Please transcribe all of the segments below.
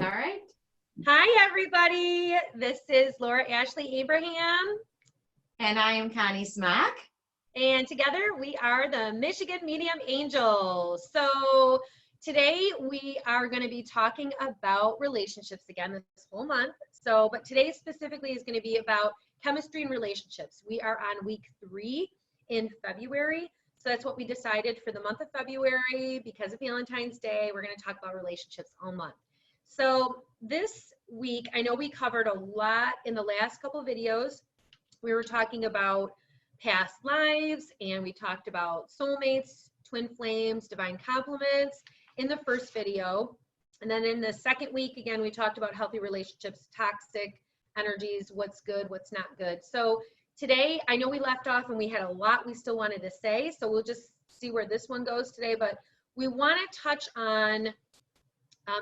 right. Hi, everybody. This is Laura Ashley Abraham. And I am Connie Smock. And together we are the Michigan Medium Angels. So today we are going to be talking about relationships again this whole month. But today specifically is going to be about chemistry and relationships. We are on week 3 in February. So that's what we decided for the month of February. Because of Valentine's Day, we're going to talk about relationships all month. So this week, I know we covered a lot in the last couple of videos. We were talking about past lives, and we talked about soulmates, twin flames, divine complements in the first video. And then in the second week, again, we talked about healthy relationships, toxic energies, what's good, what's not good. So today, I know we left off and we had a lot we still wanted to say, so we'll just see where this one goes today. But we want to touch on,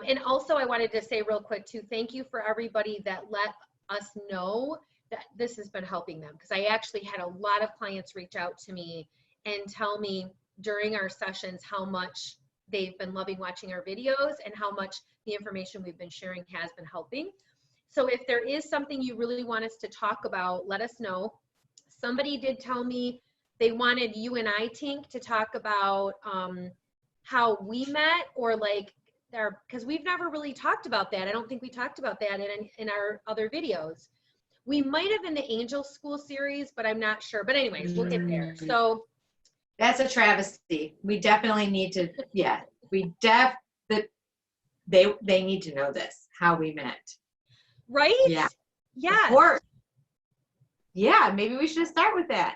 and also I wanted to say real quick too, thank you for everybody that let us know that this has been helping them, because I actually had a lot of clients reach out to me and tell me during our sessions how much they've been loving watching our videos and how much the information we've been sharing has been helping. So if there is something you really want us to talk about, let us know. Somebody did tell me they wanted you and I, Tink, to talk about how we met, or like because we've never really talked about that. I don't think we talked about that in our other videos. We might have in the Angel School series, but I'm not sure. But anyways, we'll get there. So that's a travesty. We definitely need to, yeah, they need to know this, how we met. Right? Yeah. Yeah. Of course. Yeah, maybe we should start with that.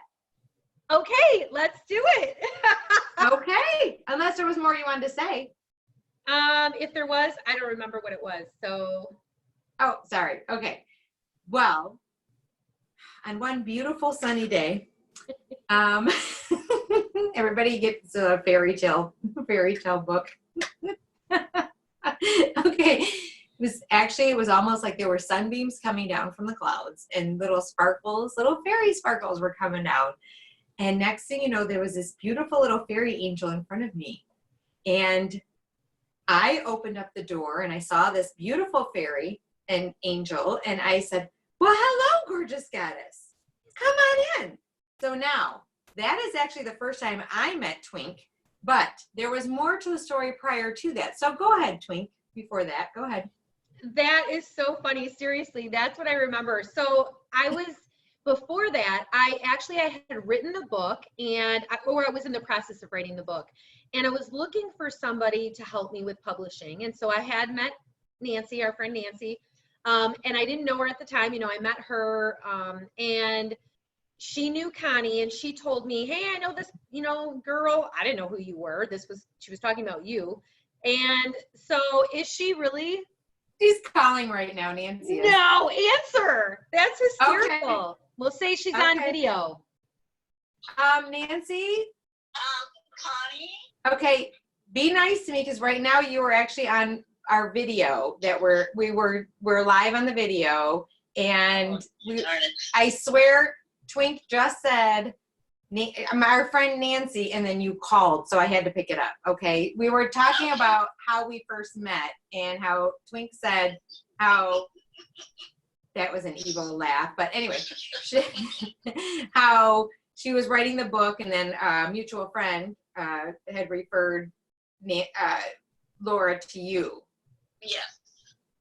Okay, let's do it. Okay, unless there was more you wanted to say. If there was, I don't remember what it was. So. Oh, sorry. Okay. Well, on one beautiful sunny day, everybody gets a fairy tale book. Okay. It was almost like there were sunbeams coming down from the clouds, and little fairy sparkles were coming down. And next thing you know, there was this beautiful little fairy angel in front of me. And I opened up the door and I saw this beautiful fairy and angel, and I said, "Well, hello, gorgeous goddess. Come on in." So now, that is actually the first time I met Twink, but there was more to the story prior to that. So go ahead, Twink, before that. Go ahead. That is so funny. Seriously, that's what I remember. So before that, I had written the book, or I was in the process of writing the book, and I was looking for somebody to help me with publishing. And so I had met Nancy, our friend Nancy, and I didn't know her at the time. I met her, and she knew Connie, and she told me, "Hey, I know this, girl." I didn't know who you were. She was talking about you. And so is she really? She's calling right now, Nancy. No, answer. That's hysterical. Okay. We'll say she's on video. Nancy? Connie? Okay, be nice to me, because right now you are actually on our video that we're live on the video, and I swear Twink just said our friend Nancy, and then you called, so I had to pick it up. Okay, we were talking about how we first met, and how Twink said how that was an evil laugh, but anyway, how she was writing the book, and then a mutual friend had referred Laura to you. Yeah.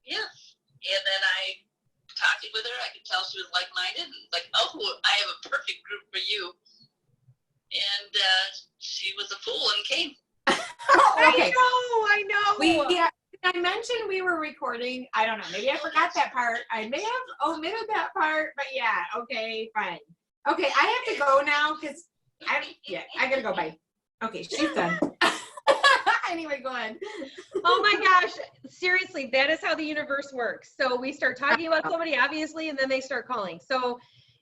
And then I talked with her. I could tell she was like-minded, and like, oh, I have a perfect group for you. And she was a fool and came. Okay. I know. I mentioned we were recording. I don't know. Maybe I forgot that part. I may have omitted that part, but yeah. Okay, fine. Okay, I have to go now because I gotta go. Bye. Okay, she's done. Anyway, go ahead. Oh my gosh. Seriously, that is how the universe works. So we start talking about somebody, obviously, and then they start calling. So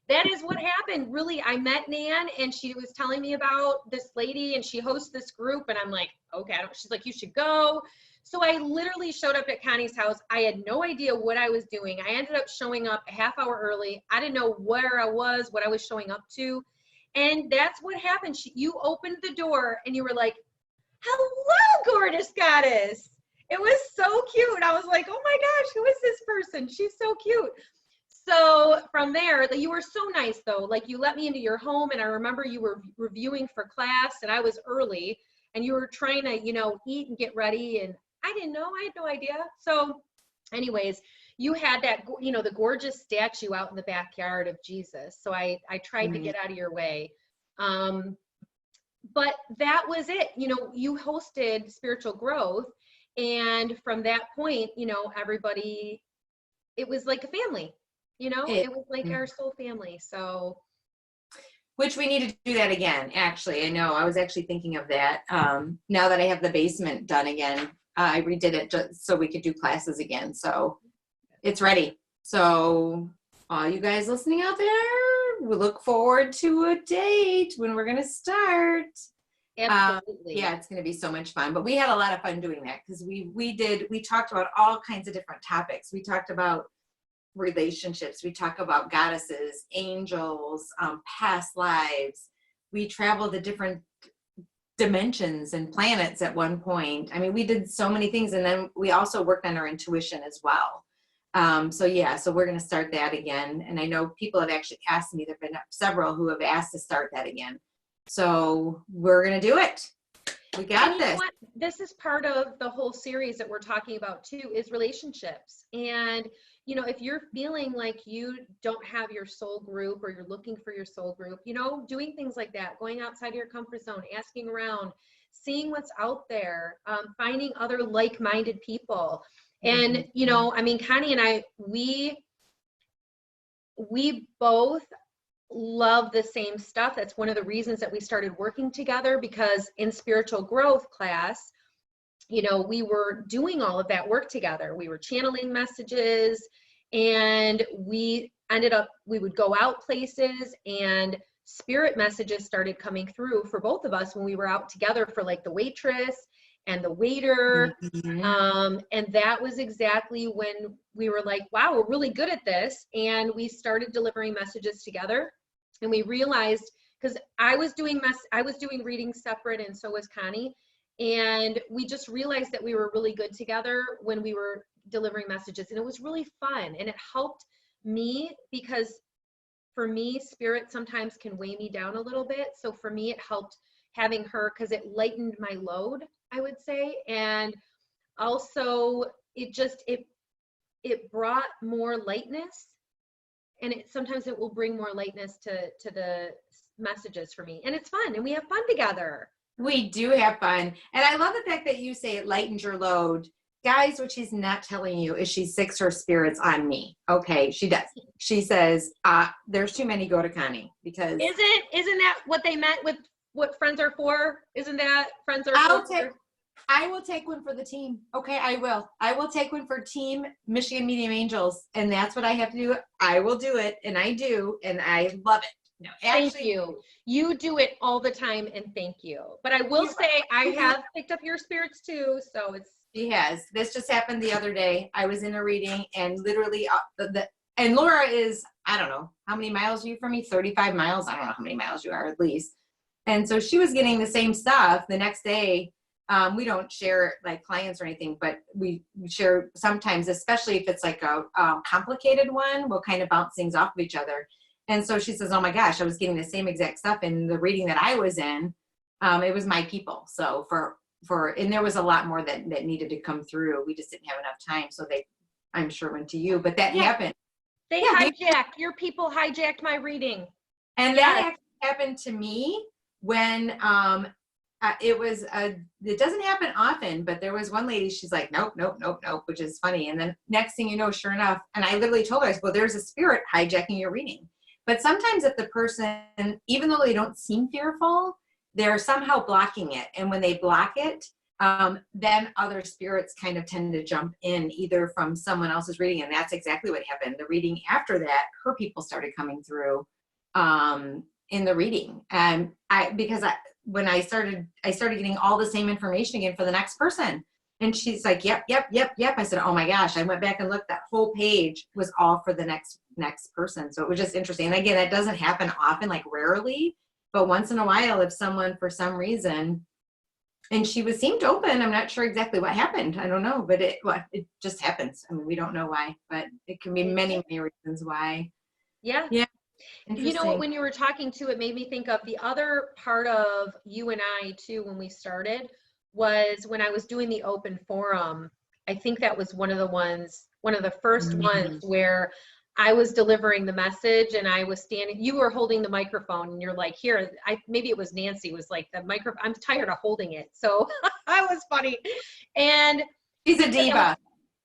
that is what happened. Really, I met Nan, and she was telling me about this lady, and she hosts this group, and I'm like, okay. She's like, you should go. So I literally showed up at Connie's house. I had no idea what I was doing. I ended up showing up a half hour early. I didn't know where I was, what I was showing up to. And that's what happened. You opened the door and you were like, hello, gorgeous goddess. It was so cute. I was like, oh my gosh, who is this person? She's so cute. So from there, you were so nice though. Like you let me into your home, and I remember you were reviewing for class, and I was early, and you were trying to, eat and get ready, and I didn't know. I had no idea. So anyways, you had that, the gorgeous statue out in the backyard of Jesus. So I tried to get out of your way. But that was it. You hosted spiritual growth. And from that point, everybody, it was like a family, it was like our soul family. So. Which we need to do that again, actually. I know, I was actually thinking of that. Now that I have the basement done again, I redid it just so we could do classes again. So it's ready. So all you guys listening out there, we look forward to a date when we're going to start. Absolutely. Yeah, it's going to be so much fun. But we had a lot of fun doing that because we talked about all kinds of different topics. We talked about relationships. We talk about goddesses, angels, past lives. We traveled to different dimensions and planets at one point. I mean, we did so many things. And then we also worked on our intuition as well. So we're going to start that again. And I know people have actually asked me, there've been several who have asked to start that again. So we're going to do it. We got this. This is part of the whole series that we're talking about too, is relationships. And, if you're feeling like you don't have your soul group, or you're looking for your soul group, doing things like that, going outside of your comfort zone, asking around, seeing what's out there, finding other like-minded people. And, Connie and I, we both love the same stuff. That's one of the reasons that we started working together, because in spiritual growth class, we were doing all of that work together. We were channeling messages, and we would go out places, and spirit messages started coming through for both of us when we were out together for like the waitress and the waiter. And that was exactly when we were like, wow, we're really good at this. And we started delivering messages together, and we realized, because I was doing readings separate, and so was Connie. And we just realized that we were really good together when we were delivering messages, and it was really fun. And it helped me, because for me, spirit sometimes can weigh me down a little bit. So for me, it helped having her, because it lightened my load, I would say. And also it brought more lightness, and sometimes it will bring more lightness to the messages for me. And it's fun, and we have fun together. We do have fun. And I love the fact that you say it lightens your load. Guys, what she's not telling you is she sics her spirits on me. Okay, she does. She says, there's too many, go to Connie. Because isn't that what they meant with what friends are for? Isn't that friends are for? I will take one for the team. Okay, I will. I will take one for Team Michigan Medium Angels. And that's what I have to do. I will do it. And I do. And I love it. No, actually, thank you. You do it all the time, and thank you. But I will say I have picked up your spirits too, so it's. She has. This just happened the other day. I was in a reading, and literally, and Laura is, I don't know, how many miles are you from me? 35 miles? I don't know how many miles you are, at least. And so she was getting the same stuff the next day. We don't share like clients or anything, but we share sometimes, especially if it's like a complicated one, we'll kind of bounce things off of each other. And so she says, oh my gosh, I was getting the same exact stuff in the reading that I was in. It was my people. So and there was a lot more that needed to come through. We just didn't have enough time. So I'm sure went to you, but that happened. Your people hijacked my reading. And that actually happened to me when it doesn't happen often, but there was one lady, she's like, nope, which is funny. And then next thing you know, sure enough, and I literally told her, I said, well, there's a spirit hijacking your reading. But sometimes if the person, even though they don't seem fearful, they're somehow blocking it. And when they block it, then other spirits kind of tend to jump in either from someone else's reading. And that's exactly what happened. The reading after that, her people started coming through in the reading. And when I started getting all the same information again for the next person. And she's like, yep. I said, oh my gosh. I went back and looked, that whole page was all for the next person. So it was just interesting. And again, that doesn't happen often, like rarely, but once in a while, if someone, for some reason, and she seemed open. I'm not sure exactly what happened. I don't know, but it just happens. I mean, we don't know why, but it can be many, many reasons why. Yeah. Yeah. You know, Interesting. when you were talking to it made me think of the other part of you and I too when we started was when I was doing the open forum. I think that was one of the first ones where I was delivering the message and I was standing, you were holding the microphone and you're like, here, maybe it was Nancy was like the microphone, I'm tired of holding it. So I was funny. And She's a diva.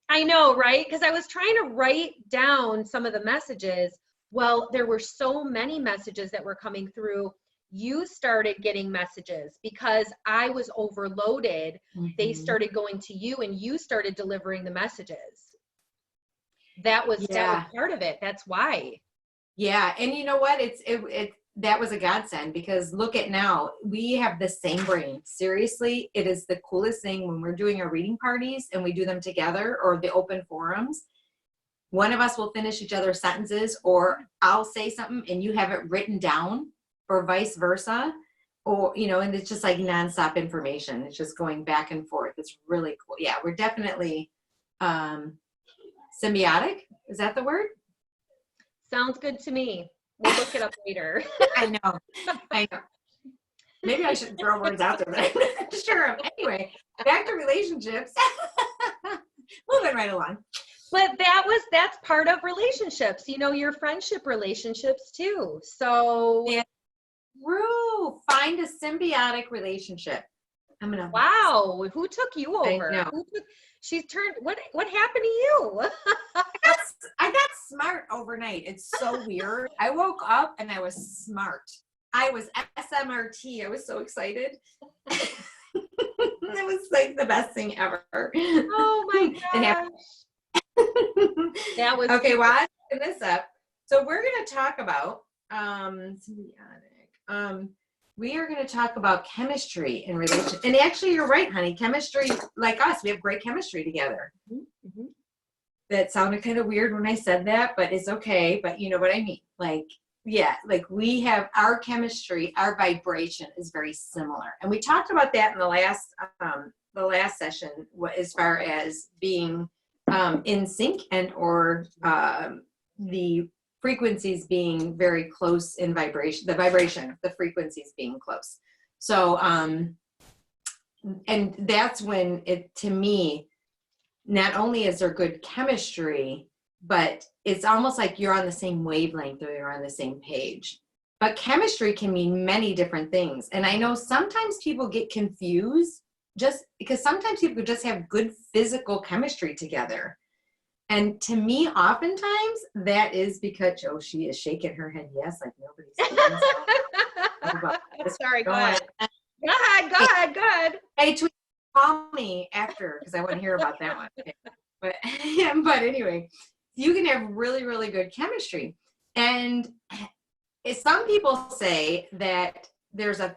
I know, right? Because I was trying to write down some of the messages. Well, there were so many messages that were coming through. You started getting messages because I was overloaded. They started going to you and you started delivering the messages. That was part of it. That's why. Yeah. And you know what? That was a godsend, because look at now, we have the same brain. Seriously, it is the coolest thing when we're doing our reading parties and we do them together, or the open forums. One of us will finish each other's sentences, or I'll say something and you have it written down, or vice versa. Or, and it's just like nonstop information. It's just going back and forth. It's really cool. Yeah, we're definitely symbiotic. Is that the word? Sounds good to me. We'll look it up later. I know. Maybe I shouldn't throw words out there, but I'm not sure. Anyway, back to relationships. Moving right along. But that's part of relationships, your friendship relationships too. So yeah. True. Find a symbiotic relationship. Wow, who took you over? What happened to you? I got smart overnight. It's so weird. I woke up and I was smart. I was SMRT. I was so excited. It was like the best thing ever. Oh my gosh. That was okay. Well, I'm picking this up. So we're going to talk about symbiotic. We are going to talk about chemistry in relation. And actually, you're right, honey. Chemistry, like us, we have great chemistry together. Mm-hmm. That sounded kind of weird when I said that, but it's okay. But you know what I mean? Like, yeah, like we have our chemistry, our vibration is very similar. And we talked about that in the last session, as far as being in sync and or the frequencies being very close in vibration, the frequencies being close. So, and that's when it, to me, not only is there good chemistry, but it's almost like you're on the same wavelength or you're on the same page. But chemistry can mean many different things. And I know sometimes people get confused just because sometimes people just have good physical chemistry together. And to me, oftentimes, that is because, she is shaking her head yes, like nobody's Sorry, go ahead. Go ahead. Hey, call me after, because I want to hear about that one. Okay. But anyway, you can have really, really good chemistry. And some people say that there's a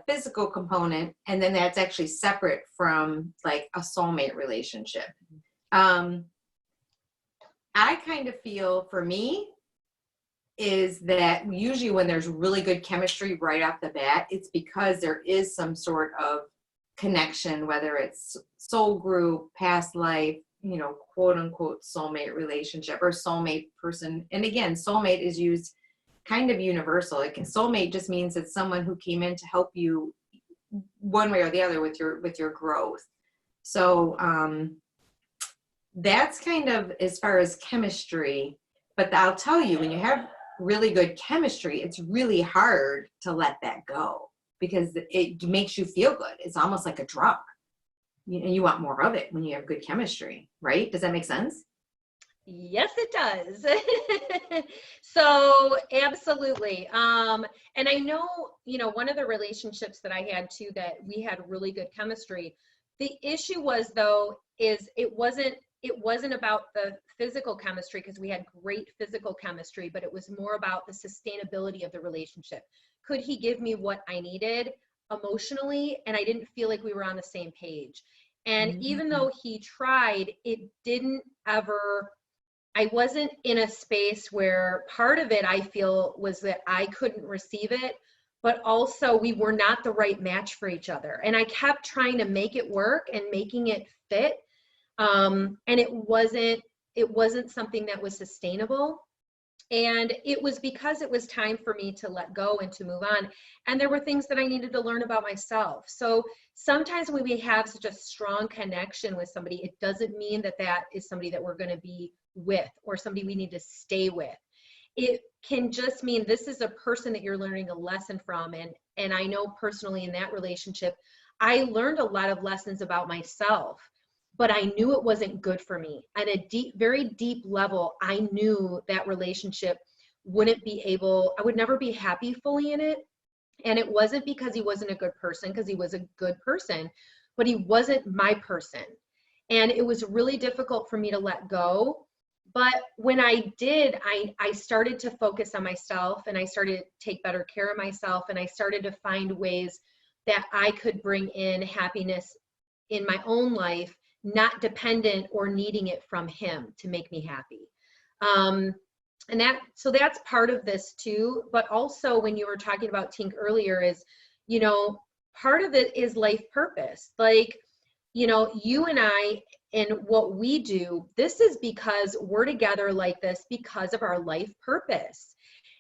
physical component, and then that's actually separate from like a soulmate relationship. I kind of feel, for me, is that usually when there's really good chemistry right off the bat, it's because there is some sort of connection, whether it's soul group, past life, quote unquote soulmate relationship or soulmate person. And again, soulmate is used kind of universal. Like soulmate just means it's someone who came in to help you one way or the other with your growth. So that's kind of as far as chemistry. But I'll tell you, when you have really good chemistry, it's really hard to let that go because it makes you feel good. It's almost like a drug. And you want more of it when you have good chemistry, right? Does that make sense? Yes, it does. So absolutely. And I know, one of the relationships that I had too, that we had really good chemistry. The issue was though, is it wasn't about the physical chemistry, because we had great physical chemistry, but it was more about the sustainability of the relationship. Could he give me what I needed emotionally? And I didn't feel like we were on the same page. And even though he tried, it didn't ever, I wasn't in a space where part of it I feel was that I couldn't receive it, but also we were not the right match for each other. And I kept trying to make it work and making it fit. And it wasn't something that was sustainable. And it was because it was time for me to let go and to move on. And there were things that I needed to learn about myself. So sometimes when we have such a strong connection with somebody, it doesn't mean that that is somebody that we're going to be with or somebody we need to stay with. It can just mean this is a person that you're learning a lesson from. And I know personally in that relationship, I learned a lot of lessons about myself, but I knew it wasn't good for me. At a very deep level, I knew that relationship I would never be happy fully in it. And it wasn't because he wasn't a good person, because he was a good person, but he wasn't my person. And it was really difficult for me to let go. But when I did, I started to focus on myself, and I started to take better care of myself, and I started to find ways that I could bring in happiness in my own life, not dependent or needing it from him to make me happy. So that's part of this too. But also when you were talking about Tink earlier is, part of it is life purpose. Like, you and I and what we do, this is because we're together like this because of our life purpose.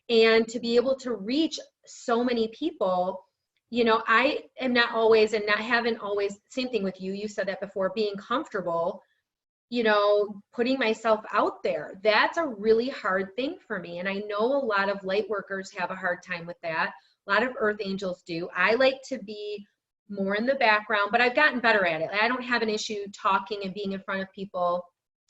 And to be able to reach so many people, I am not always, and not haven't always, same thing with you, you said that before, being comfortable, putting myself out there. That's a really hard thing for me. And I know a lot of light workers have a hard time with that. A lot of earth angels do. I like to be more in the background, but I've gotten better at it. I don't have an issue talking and being in front of people,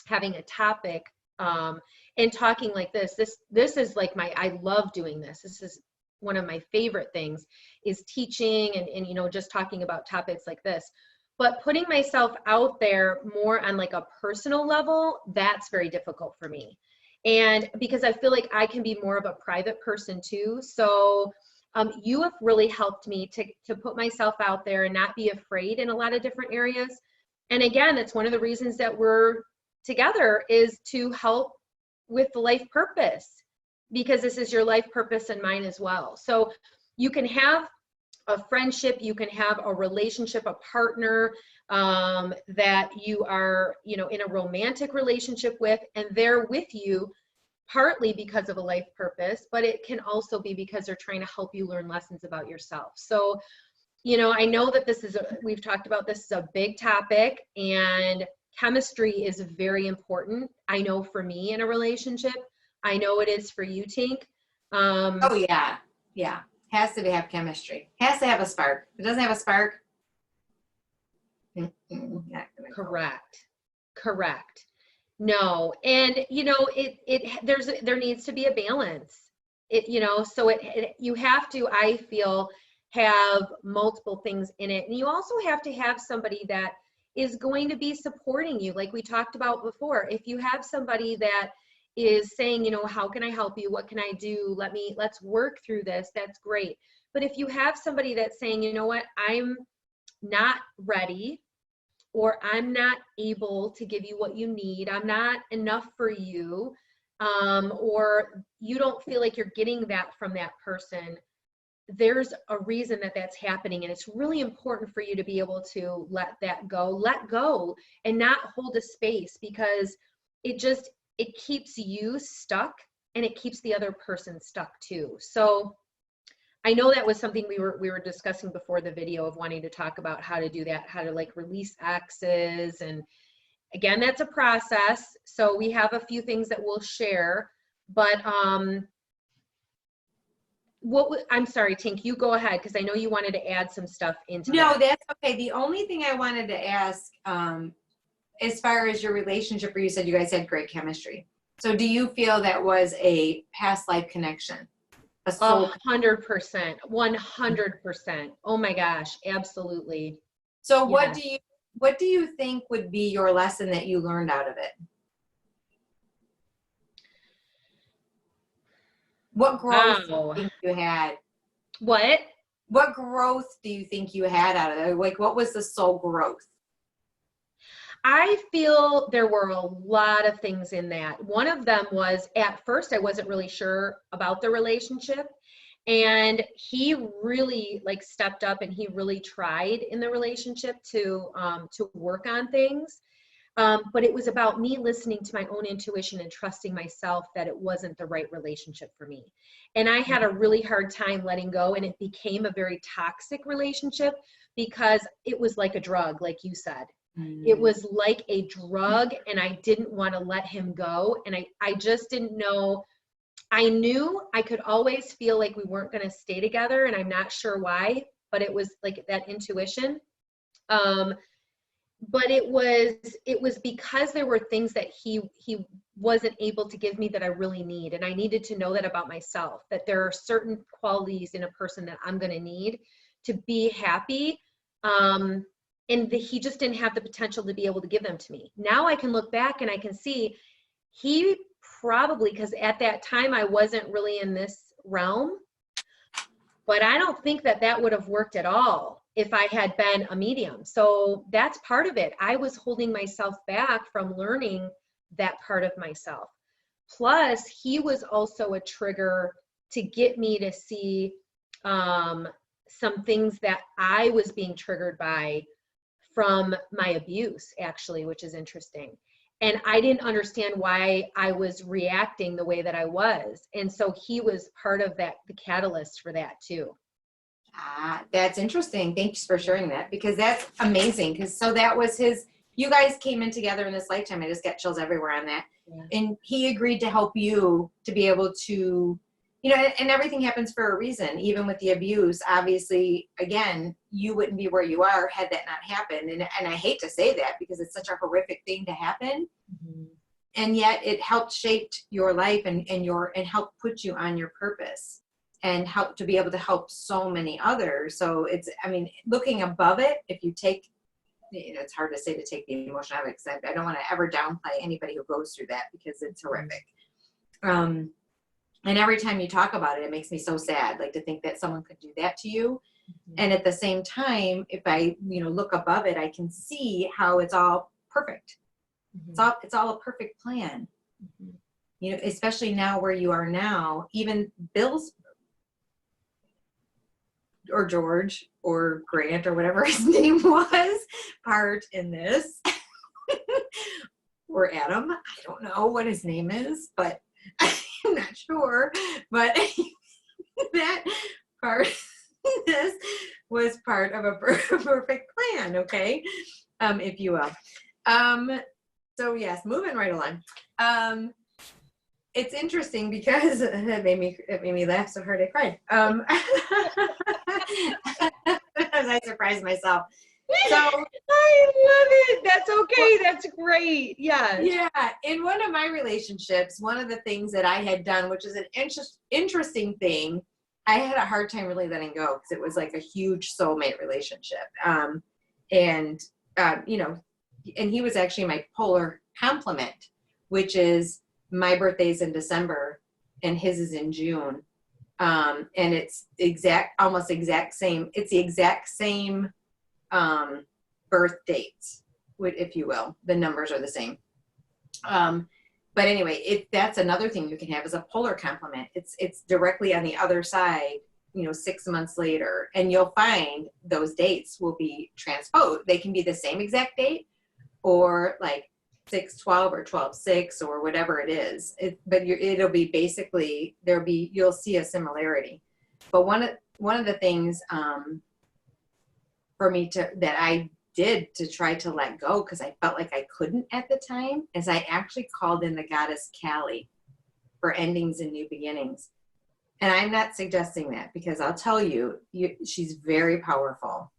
having a topic, and talking like this. This is like I love doing this. This is one of my favorite things, is teaching and just talking about topics like this. But putting myself out there more on like a personal level, that's very difficult for me. And because I feel like I can be more of a private person too. So you have really helped me to put myself out there and not be afraid in a lot of different areas. And again, it's one of the reasons that we're together, is to help with the life purpose, because this is your life purpose and mine as well. So you can have a friendship, you can have a relationship, a partner that you are, in a romantic relationship with, and they're with you partly because of a life purpose, but it can also be because they're trying to help you learn lessons about yourself. So, I know that we've talked about this is a big topic, and chemistry is very important. I know for me in a relationship, I know it is for you, Tink. Oh yeah. Yeah. Has to have chemistry. Has to have a spark. If it doesn't have a spark. Correct. No. And there needs to be a balance. You have to, I feel, have multiple things in it. And you also have to have somebody that is going to be supporting you. Like we talked about before, if you have somebody that is saying, how can I help you? What can I do? Let's work through this. That's great. But if you have somebody that's saying, you know what, I'm not ready, or I'm not able to give you what you need, I'm not enough for you, or you don't feel like you're getting that from that person, there's a reason that that's happening. And it's really important for you to be able to let go and not hold a space, because it keeps you stuck and it keeps the other person stuck too. So I know that was something we were discussing before the video, of wanting to talk about how to do that, how to like release exes. And again, that's a process. So we have a few things that we'll share, but I'm sorry, Tink, you go ahead, because I know you wanted to add some stuff into that. No, that's okay. The only thing I wanted to ask, as far as your relationship, where you said you guys had great chemistry. So do you feel that was a past life connection? 100%, 100%. Oh my gosh, absolutely. So Yeah. what do you think would be your lesson that you learned out of it? What growth do you think you had? What growth do you think you had out of it? Like, what was the soul growth? I feel there were a lot of things in that. One of them was, at first, I wasn't really sure about the relationship. And he really like stepped up, and he really tried in the relationship to work on things. But it was about me listening to my own intuition and trusting myself that it wasn't the right relationship for me. And I had a really hard time letting go, and it became a very toxic relationship because it was like a drug, like you said. It was like a drug, and I didn't want to let him go. And I just didn't know. I knew I could always feel like we weren't going to stay together, and I'm not sure why, but it was like that intuition. But it was because there were things that he wasn't able to give me that I really need. And I needed to know that about myself, that there are certain qualities in a person that I'm going to need to be happy. And he just didn't have the potential to be able to give them to me. Now I can look back and I can see he probably, because at that time I wasn't really in this realm, but I don't think that that would have worked at all if I had been a medium. So that's part of it. I was holding myself back from learning that part of myself. Plus, he was also a trigger to get me to see some things that I was being triggered by from my abuse, actually, which is interesting. And I didn't understand why I was reacting the way that I was. And so he was part of that, the catalyst for that too. That's interesting. Thanks for sharing that, because that's amazing. Because so that was his, you guys came in together in this lifetime. I just got chills everywhere on that. Yeah. And he agreed to help you to be able to, you know, and everything happens for a reason. Even with the abuse, obviously, again, you wouldn't be where you are had that not happened. And I hate to say that because it's such a horrific thing to happen. Mm-hmm. And yet it helped shape your life and helped put you on your purpose and help to be able to help so many others. So it's, I mean, looking above it, if you take, you know, it's hard to say to take the emotion out of it, because I don't want to ever downplay anybody who goes through that, because it's horrific. And every time you talk about it, it makes me so sad, like to think that someone could do that to you. Mm-hmm. And at the same time, if I, you know, look above it, I can see how it's all perfect. Mm-hmm. It's all a perfect plan. Mm-hmm. You know, especially now where you are now, even Bill's or George or Grant or whatever his name was part in this. Or Adam, I don't know what his name is, but I'm not sure. But that part, this was part of a perfect plan, okay? If you will. So yes, moving right along. It's interesting because it made me laugh so hard I cried. As I surprised myself. So I love it. That's okay. That's great. Yeah. Yeah. In one of my relationships, one of the things that I had done, which is an interesting thing, I had a hard time really letting go because it was like a huge soulmate relationship. You know, and he was actually my polar complement, which is my birthday's in December and his is in June. And it's almost exact same. It's the exact same birth dates, if you will. The numbers are the same. But anyway, that's another thing you can have is a polar complement. It's directly on the other side, you know, 6 months later, and you'll find those dates will be transposed. They can be the same exact date, or like 6/12 or 12/6 or whatever it is. But it'll be basically you'll see a similarity. But one of the things for me that I did to try to let go, because I felt like I couldn't at the time, is I actually called in the goddess Kali for endings and new beginnings. And I'm not suggesting that, because I'll tell you, she's very powerful.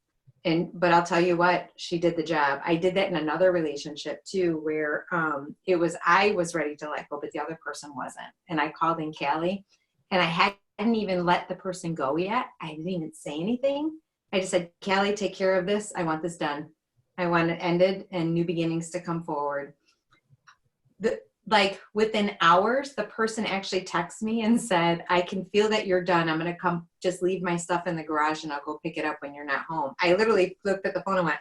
But I'll tell you what, she did the job. I did that in another relationship too, where I was ready to let go, but the other person wasn't. And I called in Kali, and I hadn't even let the person go yet. I didn't even say anything. I just said, Kali, take care of this. I want this done. I want it ended and new beginnings to come forward. Like within hours, the person actually texted me and said, I can feel that you're done. I'm going to come just leave my stuff in the garage and I'll go pick it up when you're not home. I literally looked at the phone and went,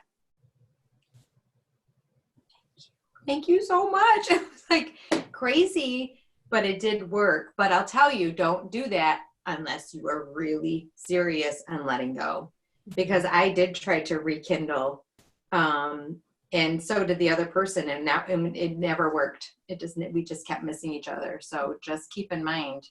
thank you so much. It was like crazy, but it did work. But I'll tell you, don't do that unless you are really serious on letting go. Because I did try to rekindle, and so did the other person, and now it never worked. We just kept missing each other. So just keep in mind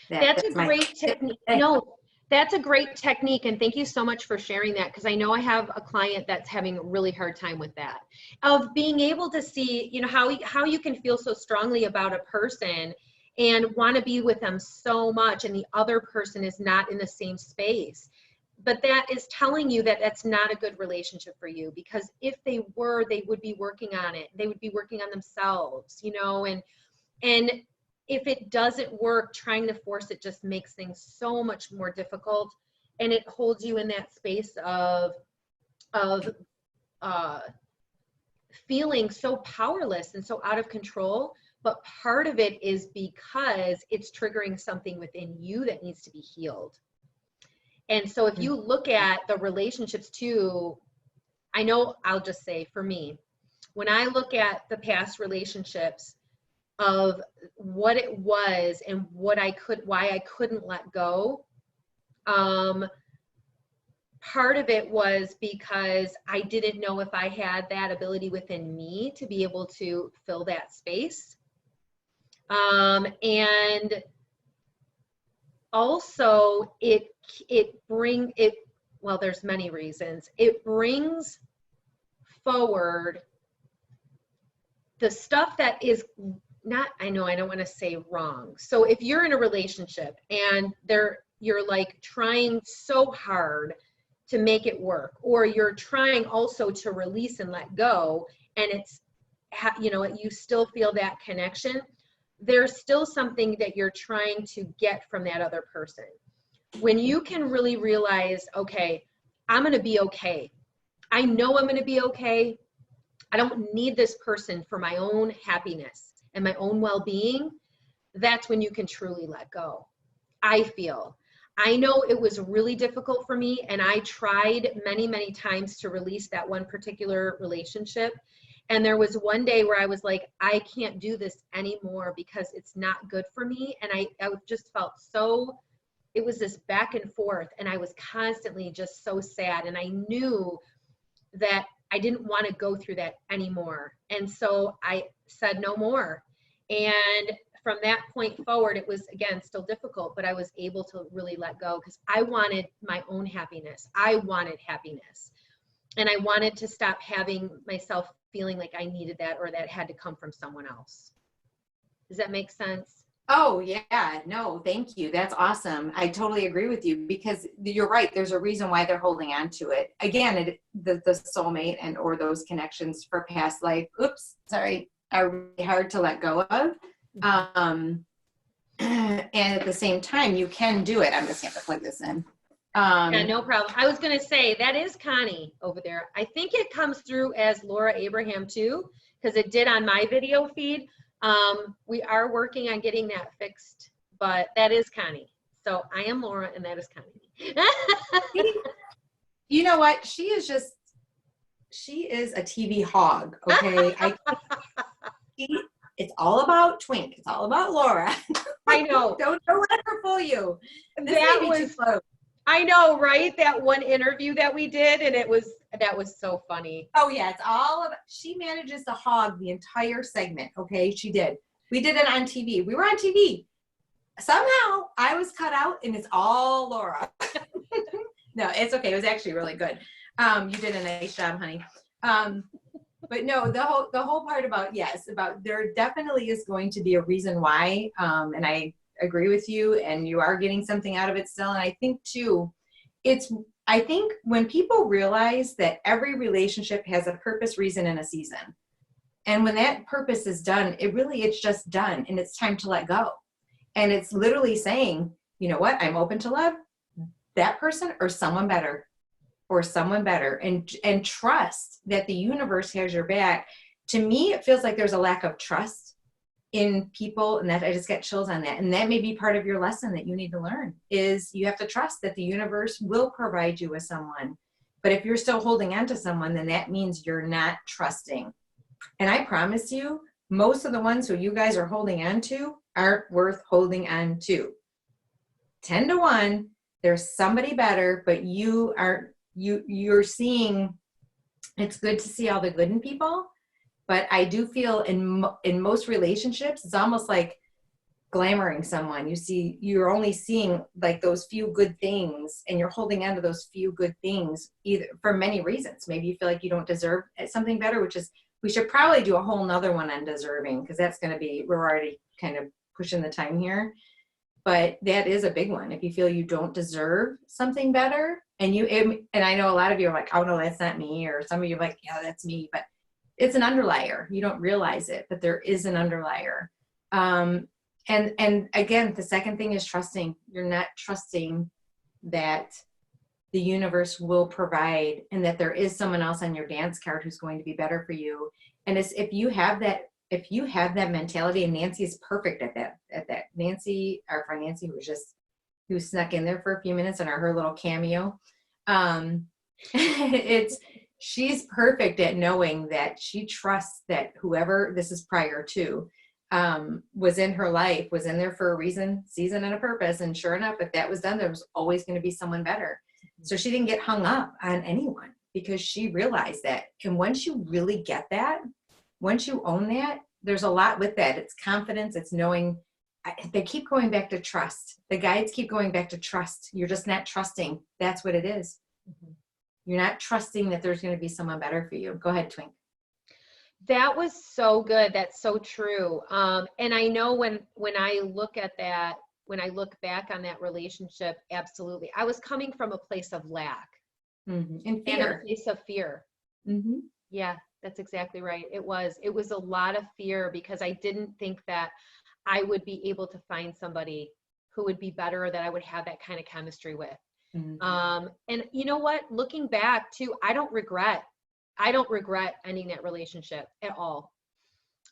that's a great technique. No, that's a great technique, and thank you so much for sharing that, because I know I have a client that's having a really hard time with that, of being able to see, you know, how you can feel so strongly about a person and want to be with them so much, and the other person is not in the same space. But that is telling you that that's not a good relationship for you, because if they were, they would be working on it. They would be working on themselves, you know, and if it doesn't work, trying to force it just makes things so much more difficult, and it holds you in that space of feeling so powerless and so out of control. But part of it is because it's triggering something within you that needs to be healed. And so if you look at the relationships too, I know, I'll just say for me, when I look at the past relationships of what it was and why I couldn't let go, part of it was because I didn't know if I had that ability within me to be able to fill that space. And also well, there's many reasons. It brings forward the stuff that is not, I don't want to say wrong. So if you're in a relationship and you're like trying so hard to make it work, or you're trying also to release and let go, and it's, you know, you still feel that connection, there's still something that you're trying to get from that other person. When you can really realize, okay, I'm going to be okay. I know I'm going to be okay. I don't need this person for my own happiness and my own well-being. That's when you can truly let go. I know it was really difficult for me, and I tried many, many times to release that one particular relationship. And there was one day where I was like, I can't do this anymore because it's not good for me. And I just felt so, it was this back and forth, and I was constantly just so sad. And I knew that I didn't want to go through that anymore. And so I said no more. And from that point forward, it was, again, still difficult, but I was able to really let go because I wanted my own happiness. I wanted happiness. And I wanted to stop having myself feeling like I needed that, or that had to come from someone else. Does that make sense? Oh yeah, no, thank you. That's awesome. I totally agree with you, because you're right. There's a reason why they're holding on to it. Again, the soulmate and or those connections for past life, are really hard to let go of. And at the same time, you can do it. I'm just going to plug this in. Yeah, no problem. I was going to say, that is Connie over there. I think it comes through as Laura Abraham too, because it did on my video feed. We are working on getting that fixed, but that is Connie. So I am Laura, and that is Connie. You know what? She is a TV hog. Okay. It's all about Twink. It's all about Laura. I know. Don't let her fool you. I know, right? That one interview that we did, and that was so funny. Oh yeah, it's all about, she manages to hog the entire segment. Okay, she did. We did it on TV. We were on TV. Somehow I was cut out, and it's all Laura. No, it's okay. It was actually really good. You did a nice job, honey. But no, the whole part about there definitely is going to be a reason why, and I agree with you, and you are getting something out of it still. And I think too, I think when people realize that every relationship has a purpose, reason, and a season, and when that purpose is done, it's just done, and it's time to let go. And it's literally saying, you know what, I'm open to love that person or someone better. And trust that the universe has your back. To me, it feels like there's a lack of trust in people, and that I just get chills on that. And that may be part of your lesson that you need to learn, is you have to trust that the universe will provide you with someone. But if you're still holding on to someone, then that means you're not trusting. And I promise you, most of the ones who you guys are holding on to aren't worth holding on to. 10 to 1, there's somebody better, but you're seeing, it's good to see all the good in people. But I do feel in most relationships, it's almost like glamoring someone. You're only seeing like those few good things, and you're holding on to those few good things, either for many reasons. Maybe you feel like you don't deserve something better, which is, we should probably do a whole nother one on deserving, because that's going to be, we're already kind of pushing the time here. But that is a big one. If you feel you don't deserve something better, and I know a lot of you are like, oh no, that's not me. Or some of you are like, yeah, that's me. But it's an underlier. You don't realize it, but there is an underlier. And again, the second thing is trusting. You're not trusting that the universe will provide, and that there is someone else on your dance card who's going to be better for you. And if you have that mentality, and Nancy is perfect at that. Nancy, our friend Nancy, who snuck in there for a few minutes in her little cameo. She's perfect at knowing that she trusts that whoever, this is prior to, was in her life, was in there for a reason, season, and a purpose. And sure enough, if that was done, there was always going to be someone better. So she didn't get hung up on anyone, because she realized that. And once you really get that, once you own that, there's a lot with that. It's confidence. It's knowing. They keep going back to trust. The guides keep going back to trust. You're just not trusting. That's what it is. Mm-hmm. You're not trusting that there's going to be someone better for you. Go ahead, Twink. That was so good. That's so true. And I know when I look at that, when I look back on that relationship, absolutely. I was coming from a place of lack. Mm-hmm. And fear. And a place of fear. Mm-hmm. Yeah, that's exactly right. It was a lot of fear, because I didn't think that I would be able to find somebody who would be better, or that I would have that kind of chemistry with. Mm-hmm. And you know what, looking back too, I don't regret ending that relationship at all.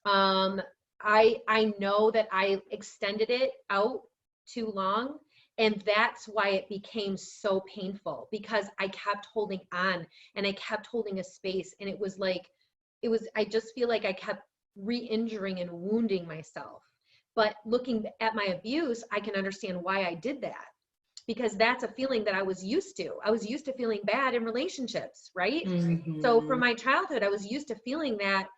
I know that I extended it out too long, and that's why it became so painful, because I kept holding on, and I kept holding a space, and I just feel like I kept re-injuring and wounding myself. But looking at my abuse, I can understand why I did that, because that's a feeling that I was used to. I was used to feeling bad in relationships, right? Mm-hmm. So from my childhood, I was used to feeling that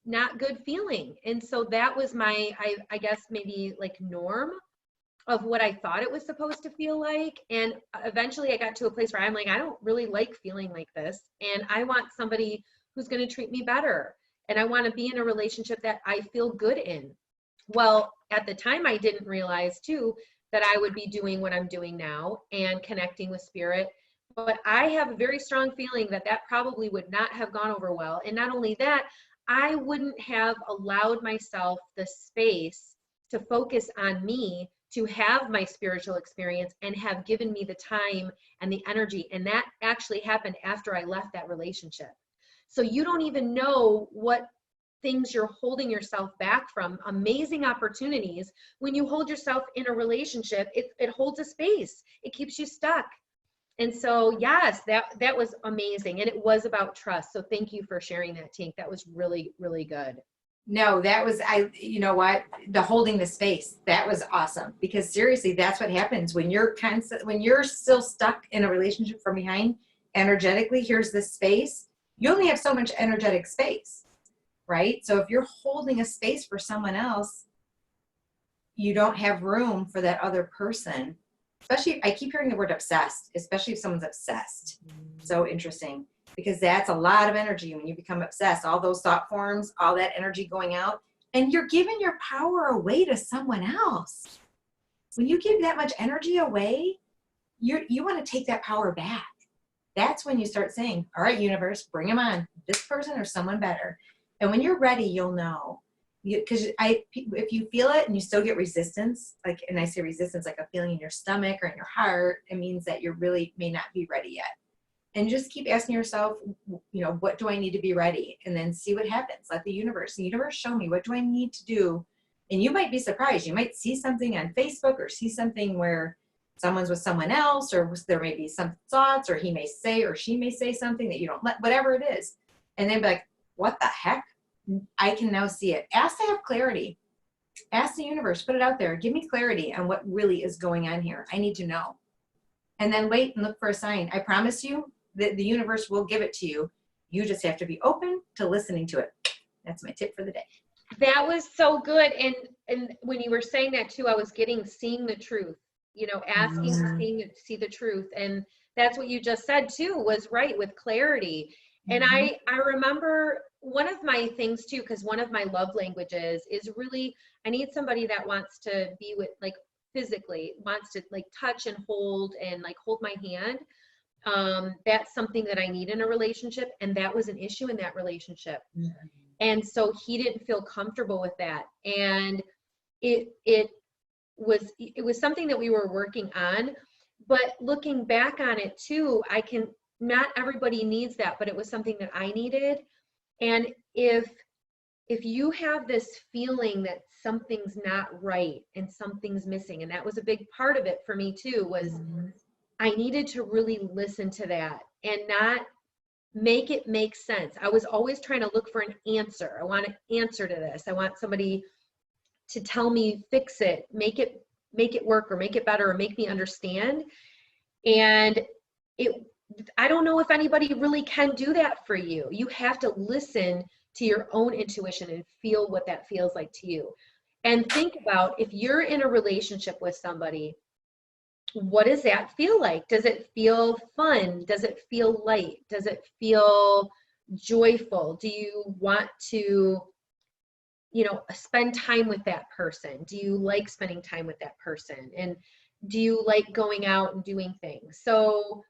not good feeling. And so that was my, I guess maybe like norm of what I thought it was supposed to feel like. And eventually I got to a place where I'm like, I don't really like feeling like this. And I want somebody who's going to treat me better. And I want to be in a relationship that I feel good in. Well, at the time, I didn't realize too that I would be doing what I'm doing now and connecting with spirit. But I have a very strong feeling that probably would not have gone over well. And not only that, I wouldn't have allowed myself the space to focus on me, to have my spiritual experience, and have given me the time and the energy. And that actually happened after I left that relationship. So you don't even know what things you're holding yourself back from, amazing opportunities. When you hold yourself in a relationship, it holds a space. It keeps you stuck. And so, yes, that was amazing. And it was about trust. So thank you for sharing that, Tink. That was really, really good. No, you know what? The holding the space, that was awesome, because seriously, that's what happens when you're still stuck in a relationship from behind energetically. Here's this space. You only have so much energetic space. Right? So if you're holding a space for someone else, you don't have room for that other person. Especially, I keep hearing the word obsessed, especially if someone's obsessed. So interesting, because that's a lot of energy when you become obsessed. All those thought forms, all that energy going out, and you're giving your power away to someone else. When you give that much energy away, you want to take that power back. That's when you start saying, all right, universe, bring them on. This person or someone better. And when you're ready, you'll know. Because if you feel it and you still get resistance, like, and I say resistance, like a feeling in your stomach or in your heart, it means that you really may not be ready yet. And just keep asking yourself, what do I need to be ready? And then see what happens. Let the universe show me, what do I need to do? And you might be surprised. You might see something on Facebook, or see something where someone's with someone else, or there may be some thoughts, or he may say, or she may say something that you don't let, whatever it is. And then be like, what the heck? I can now see it. Ask to have clarity. Ask the universe, put it out there. Give me clarity on what really is going on here. I need to know. And then wait and look for a sign. I promise you that the universe will give it to you. You just have to be open to listening to it. That's my tip for the day. That was so good. And when you were saying that too, I was seeing the truth, asking to see the truth. And that's what you just said too, was right, with clarity. And I remember one of my things too, because one of my love languages is really, I need somebody that wants to be with, like, physically, wants to like touch and hold my hand. That's something that I need in a relationship. And that was an issue in that relationship. And so he didn't feel comfortable with that. And it was something that we were working on. But looking back on it too, not everybody needs that, but it was something that I needed. And if you have this feeling that something's not right and something's missing, and that was a big part of it for me too, was I needed to really listen to that and not make it make sense. I was always trying to look for an answer. I want an answer to this. I want somebody to tell me, fix it, make it work, or make it better, or make me understand. And I don't know if anybody really can do that for you. You have to listen to your own intuition and feel what that feels like to you. And think about, if you're in a relationship with somebody, what does that feel like? Does it feel fun? Does it feel light? Does it feel joyful? Do you want to, spend time with that person? Do you like spending time with that person? And do you like going out and doing things? So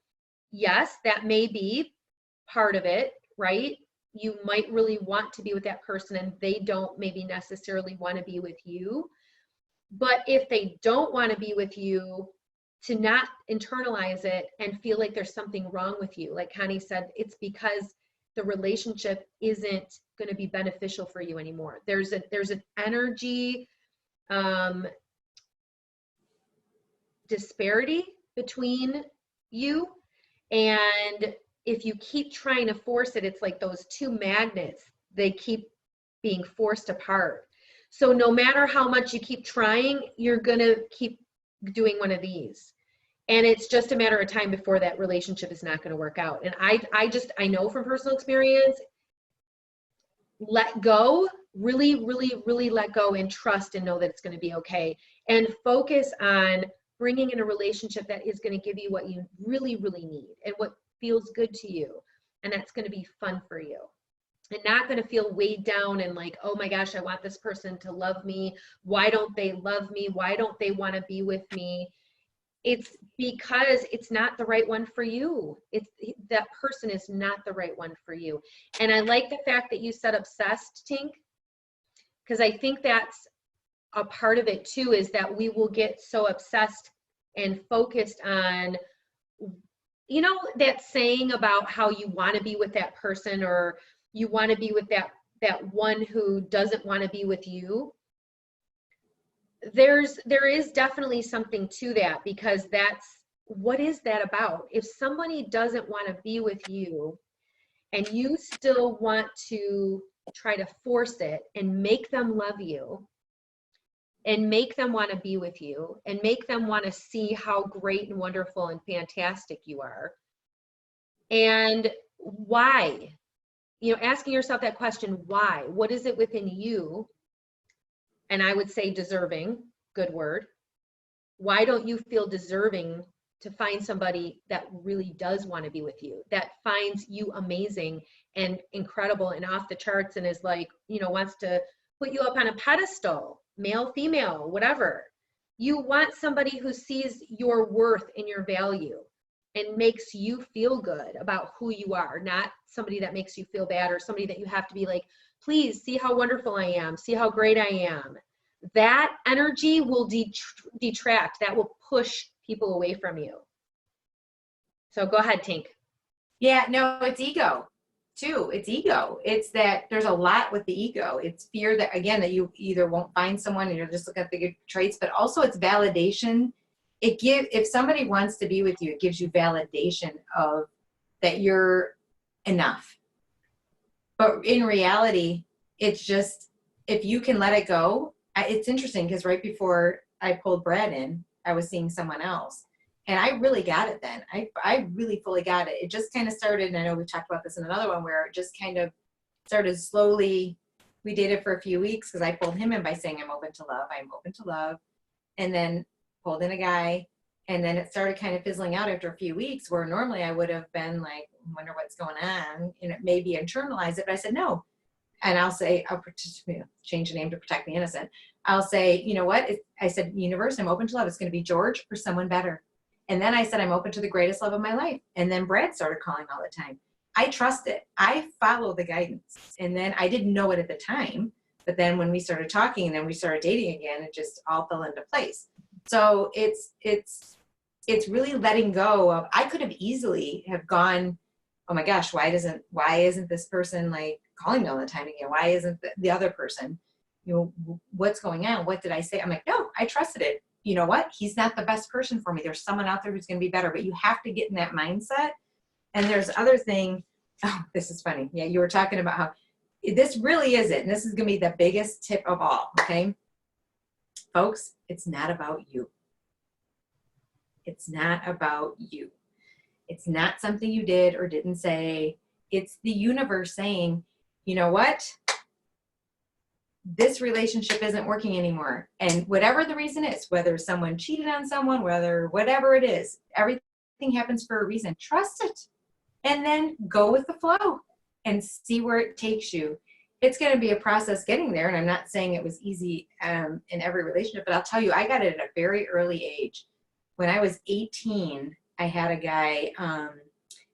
yes, that may be part of it, right? You might really want to be with that person and they don't maybe necessarily want to be with you. But if they don't want to be with you, to not internalize it and feel like there's something wrong with you. Like Connie said, it's because the relationship isn't going to be beneficial for you anymore. There's an energy disparity between you. And if you keep trying to force it, it's like those two magnets, they keep being forced apart. So no matter how much you keep trying, you're going to keep doing one of these. And it's just a matter of time before that relationship is not going to work out. And I know from personal experience, let go, really, really, really let go and trust and know that it's going to be okay. And focus on bringing in a relationship that is going to give you what you really, really need and what feels good to you. And that's going to be fun for you. And not going to feel weighed down and like, oh my gosh, I want this person to love me. Why don't they love me? Why don't they want to be with me? It's because it's not the right one for you. That person is not the right one for you. And I like the fact that you said obsessed, Tink, because I think that's a part of it too, is that we will get so obsessed and focused on, that saying about how you want to be with that person, or you want to be with that one who doesn't want to be with you. There is definitely something to that, because what is that about? If somebody doesn't want to be with you and you still want to try to force it and make them love you and make them want to be with you and make them want to see how great and wonderful and fantastic you are, and why? Asking yourself that question, why? What is it within you? And I would say deserving, good word. Why don't you feel deserving to find somebody that really does want to be with you, that finds you amazing and incredible and off the charts, and is like, wants to put you up on a pedestal, male, female, whatever. You want somebody who sees your worth and your value and makes you feel good about who you are, not somebody that makes you feel bad, or somebody that you have to be like, please see how wonderful I am, see how great I am. That energy will detract, that will push people away from you. So go ahead, Tink. Yeah, no, it's ego too. It's ego. It's that there's a lot with the ego. It's fear that, again, that you either won't find someone and you're just looking at the good traits, but also it's validation. If somebody wants to be with you, it gives you validation of that you're enough. But in reality, it's just, if you can let it go, it's interesting because right before I pulled Brad in, I was seeing someone else. And I really got it then. I really fully got it. It just kind of started, and I know we talked about this in another one, where it just kind of started slowly. We dated for a few weeks because I pulled him in by saying, I'm open to love. I'm open to love. And then pulled in a guy. And then it started kind of fizzling out after a few weeks, where normally I would have been like, wonder what's going on, and it maybe internalize it. But I said, no. And I'll say, I'll change the name to protect the innocent. I'll say, you know what? I said, universe, I'm open to love. It's going to be George or someone better. And then I said, I'm open to the greatest love of my life. And then Brad started calling all the time. I trust it. I follow the guidance. And then I didn't know it at the time. But then when we started talking and then we started dating again, it just all fell into place. So it's really letting go of, I could have easily have gone, oh my gosh, why isn't this person like calling me all the time again? Why isn't the other person, what's going on? What did I say? I'm like, no, I trusted it. You know what? He's not the best person for me. There's someone out there who's going to be better, but you have to get in that mindset. And there's other thing. Oh, this is funny. Yeah. You were talking about how this really is it. And this is going to be the biggest tip of all. Okay. Folks, it's not about you. It's not about you. It's not something you did or didn't say. It's the universe saying, you know what? This relationship isn't working anymore. And whatever the reason is, whether someone cheated on someone, whatever it is, everything happens for a reason. Trust it. And then go with the flow and see where it takes you. It's going to be a process getting there. And I'm not saying it was easy in every relationship, but I'll tell you, I got it at a very early age. When I was 18, I had a guy,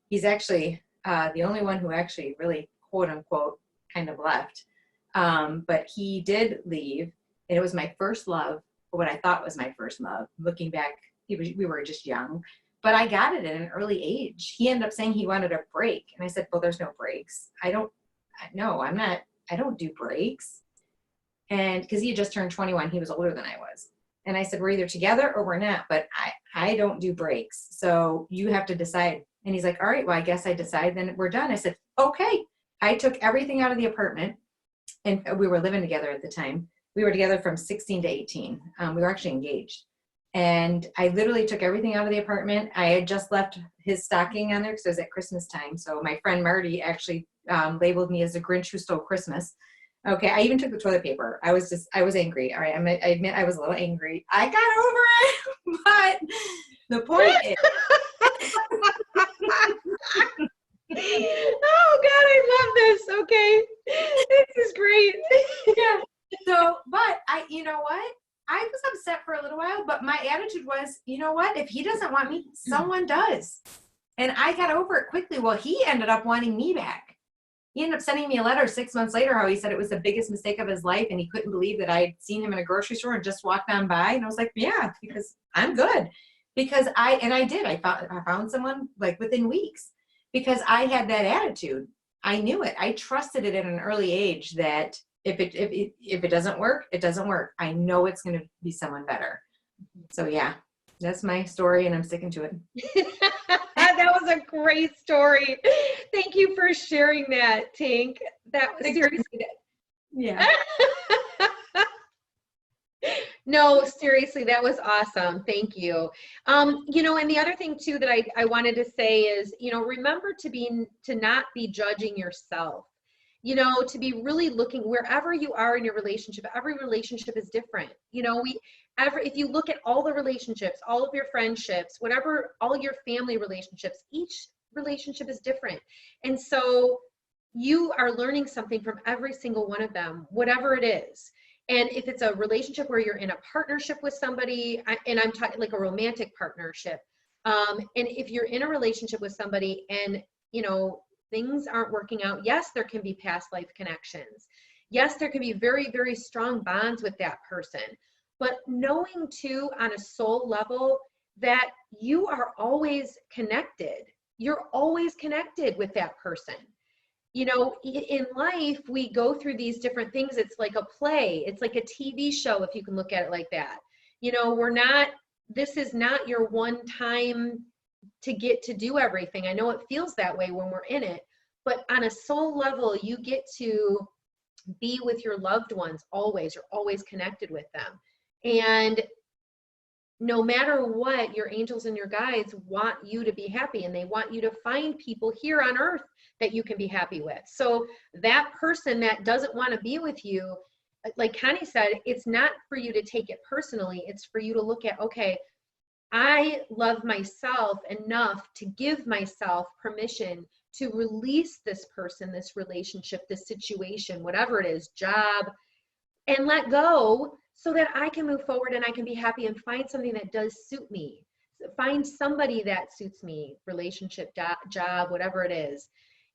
he's actually the only one who actually really, quote unquote, kind of left. But he did leave, and it was my first love, or what I thought was my first love. Looking back, we were just young, but I got it at an early age. He ended up saying he wanted a break, and I said, well, there's no breaks. I don't do breaks. And because he had just turned 21, he was older than I was. And I said, we're either together or we're not, but I don't do breaks. So you have to decide. And he's like, all right, well, I guess I decide, then we're done. I said, okay. I took everything out of the apartment, and we were living together at the time. We were together from 16 to 18. We were actually engaged. And I literally took everything out of the apartment. I had just left his stocking on there because it was at Christmas time. So my friend Marty actually labeled me as the Grinch who stole Christmas. Okay, I even took the toilet paper. I was angry. All right, I admit I was a little angry. I got over it, but the point is. Oh God, I love this. Okay, this is great. Yeah. So, but you know what? I was upset for a little while, but my attitude was, you know what? If he doesn't want me, someone does. And I got over it quickly. Well, he ended up wanting me back. He ended up sending me a letter 6 months later how he said it was the biggest mistake of his life, and he couldn't believe that I had seen him in a grocery store and just walked on by. And I was like, yeah, because I'm good. Because I did. I found someone like within weeks because I had that attitude. I knew it. I trusted it at an early age that if it doesn't work, it doesn't work. I know it's going to be someone better. So yeah, that's my story, and I'm sticking to it. That was a great story. Thank you for sharing that, Tink. That was seriously. Yeah. No, seriously, that was awesome. Thank you. And the other thing too that I wanted to say is, remember to not be judging yourself. To be really looking wherever you are in your relationship. Every relationship is different. If you look at all the relationships, all of your friendships, all your family relationships, each relationship is different. And so you are learning something from every single one of them, whatever it is. And if it's a relationship where you're in a partnership with somebody, and I'm talking like a romantic partnership, and if you're in a relationship with somebody and, things aren't working out, yes, there can be past life connections. Yes, there can be very, very strong bonds with that person. But knowing too, on a soul level, that you are always connected. You're always connected with that person. In life, we go through these different things. It's like a play. It's like a TV show, if you can look at it like that. This is not your one time to get to do everything. I know it feels that way when we're in it, but on a soul level, you get to be with your loved ones always. You're always connected with them. And no matter what, your angels and your guides want you to be happy, and they want you to find people here on earth that you can be happy with. So that person that doesn't want to be with you, like Connie said, it's not for you to take it personally. It's for you to look at, okay, I love myself enough to give myself permission to release this person, this relationship, this situation, whatever it is, job, and let go so that I can move forward and I can be happy and find something that does suit me. Find somebody that suits me, relationship, job, whatever it is.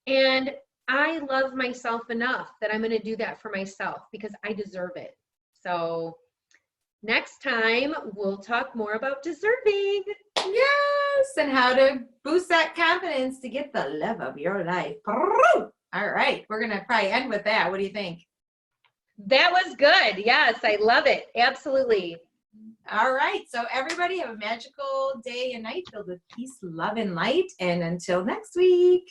And I love myself enough that I'm going to do that for myself because I deserve it. So next time we'll talk more about deserving. Yes, and how to boost that confidence to get the love of your life. All right, we're going to probably end with that. What do you think? That was good. Yes, I love it. Absolutely. All right, so everybody have a magical day and night filled with peace, love, and light. And until next week.